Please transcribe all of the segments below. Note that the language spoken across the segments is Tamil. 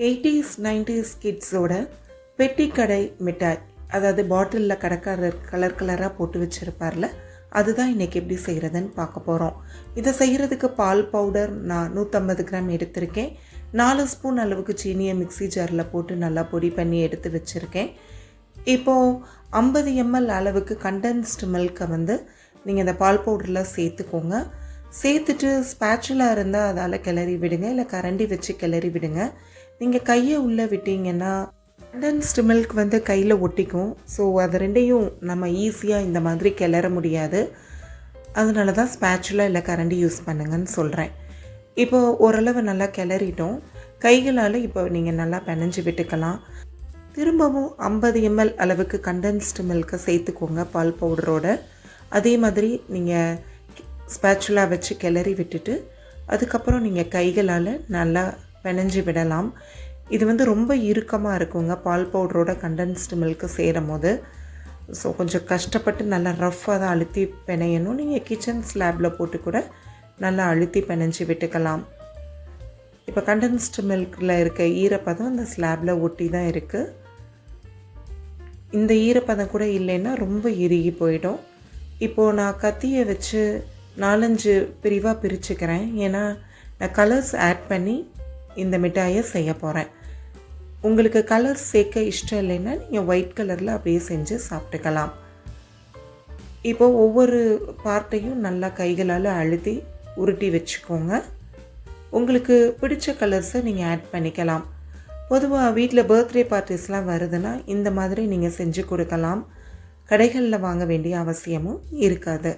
80s 90s கிட்ஸோட பெட்டி கடை மிட்டாய், அதாவது பாட்டிலில் கடைக்காரர் கலர் கலராக போட்டு வச்சுருப்பார்ல, அதுதான் இன்றைக்கி எப்படி செய்கிறதுன்னு பார்க்க போகிறோம். இதை செய்கிறதுக்கு பால் பவுடர் நான் 150 கிராம் எடுத்திருக்கேன். 4 ஸ்பூன் அளவுக்கு சீனியை மிக்ஸி ஜாரில் போட்டு நல்லா பொடி பண்ணி எடுத்து வச்சுருக்கேன். இப்போது 50 ml அளவுக்கு கண்டென்ஸ்டு மில்கை நீங்கள் இந்த பால் பவுடரில் சேர்த்துக்கோங்க. சேர்த்துட்டு ஸ்பேச்சுலா இருந்தால் அதால் கிளறி விடுங்க, இல்லை கரண்டி வச்சு கிளறி விடுங்க. நீங்கள் கையை உள்ளே விட்டீங்கன்னா கண்டென்ஸ்டு மில்க் கையில் ஒட்டிக்கும். ஸோ அது ரெண்டையும் நம்ம ஈஸியாக இந்த மாதிரி கிளற முடியாது. அதனால தான் ஸ்பேச்சுலா இல்லை கரண்டி யூஸ் பண்ணுங்கன்னு சொல்கிறேன். இப்போது ஓரளவு நல்லா கிளறிட்டோம். கைகளால் இப்போ நீங்கள் நல்லா பிணைஞ்சு விட்டுக்கலாம். திரும்பவும் 50 ml அளவுக்கு கண்டென்ஸ்டு மில்கை சேர்த்துக்கோங்க பால் பவுடரோட. அதே மாதிரி நீங்கள் ஸ்பேச்சுலா வச்சு கிளறி விட்டுட்டு அதுக்கப்புறம் நீங்கள் கைகளால் நல்லா பிணைஞ்சு விடலாம். இது ரொம்ப இறுக்கமாக இருக்குங்க பால் பவுடரோட கண்டென்ஸ்டு மில்க்கு சேரும் போது. ஸோ கொஞ்சம் கஷ்டப்பட்டு நல்லா ரஃப்பாக தான் அழுத்தி பிணையணும். நீங்கள் கிச்சன் ஸ்லாப்பில் போட்டு கூட நல்லா அழுத்தி பிணைஞ்சு விட்டுக்கலாம். இப்போ கண்டென்ஸ்டு மில்கில் இருக்க ஈரப்பதம் அந்த ஸ்லாப்பில் ஒட்டி தான் இருக்குது. இந்த ஈரப்பதம் கூட இல்லைன்னா ரொம்ப இறுகி போயிடும். இப்போது நான் கத்தியை வச்சு 4-5 பிரிவாக பிரிச்சுக்கிறேன். ஏன்னா நான் கலர்ஸ் ஆட் பண்ணி இந்த மிட்டாயை செய்ய போகிறேன். உங்களுக்கு கலர்ஸ் சேர்க்க இஷ்டம் இல்லைன்னா நீங்கள் ஒயிட் கலரில் அப்படியே செஞ்சு சாப்பிட்டுக்கலாம். இப்போது ஒவ்வொரு பார்ட்டையும் நல்லா கைகளால் அழுத்தி உருட்டி வச்சுக்கோங்க. உங்களுக்கு பிடிச்ச கலர்ஸை நீங்கள் ஆட் பண்ணிக்கலாம். பொதுவாக வீட்டில் பர்த்டே பார்ட்டிஸ்லாம் வருதுன்னா இந்த மாதிரி நீங்கள் செஞ்சு கொடுக்கலாம். கடைகளில் வாங்க வேண்டிய அவசியமும் இருக்காது.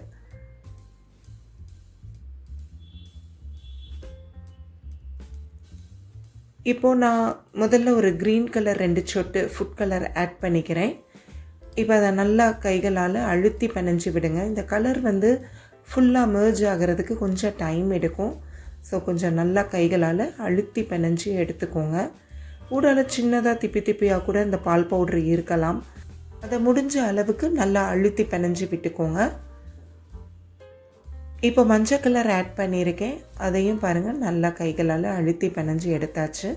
இப்போது நான் முதல்ல ஒரு க்ரீன் கலர் 2 சொட்டு ஃபுட் கலர் ஆட் பண்ணிக்கிறேன். இப்போ அதை நல்லா கைகளால் அழுத்தி பிணைஞ்சு விடுங்க. இந்த கலர் ஃபுல்லாக மெர்ஜ் ஆகிறதுக்கு கொஞ்சம் டைம் எடுக்கும். ஸோ கொஞ்சம் நல்லா கைகளால் அழுத்தி பிணைஞ்சு எடுத்துக்கோங்க. ஊடால சின்னதாக திப்பியாக கூட இந்த பால் பவுட்ரு இருக்கலாம். அதை முடிஞ்ச அளவுக்கு நல்லா அழுத்தி பிணைஞ்சு விட்டுக்கோங்க. இப்போ மஞ்சள் கலர் ஆட் பண்ணியிருக்கேன். அதையும் பாருங்கள் நல்லா கைகளால் அழுத்தி பிணைஞ்சு எடுத்தாச்சு.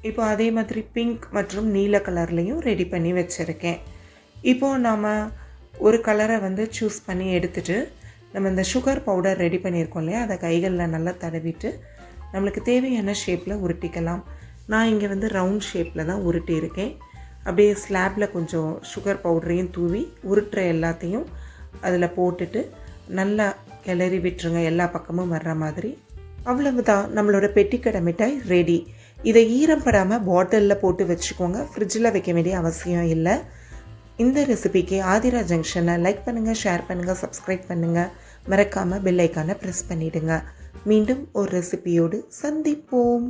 இப்போ அதே மாதிரி பிங்க் மற்றும் நீல கலர்லேயும் ரெடி பண்ணி வச்சுருக்கேன். இப்போது நாம் ஒரு கலரை சூஸ் பண்ணி எடுத்துகிட்டு நம்ம இந்த சுகர் பவுடர் ரெடி பண்ணியிருக்கோம் இல்லையா, அதை கைகளில் நல்லா தடவிட்டு நம்மளுக்கு தேவையான ஷேப்பில் உருட்டிக்கலாம். நான் இங்கே ரவுண்ட் ஷேப்பில் தான் உருட்டியிருக்கேன். அப்படியே ஸ்லாப்பில் கொஞ்சம் சுகர் பவுடரையும் தூவி உருட்டுற எல்லாத்தையும் அதில் போட்டுட்டு நல்லா கிளறி விட்டுருங்க, எல்லா பக்கமும் வர்ற மாதிரி. அவ்வளவுதான், நம்மளோட பெட்டிக்கடை மிட்டாய் ரெடி. இதை ஈரம் படாமல் பாட்டிலில் போட்டு வச்சுக்கோங்க. ஃப்ரிட்ஜில் வைக்க வேண்டிய அவசியம் இல்லை. இந்த ரெசிபிக்கு ஆதிரா ஜங்ஷனை லைக் பண்ணுங்கள், ஷேர் பண்ணுங்கள், சப்ஸ்கிரைப் பண்ணுங்கள். மறக்காமல் பெல் ஐக்கானை ப்ரெஸ் பண்ணிவிடுங்க. மீண்டும் ஒரு ரெசிபியோடு சந்திப்போம்.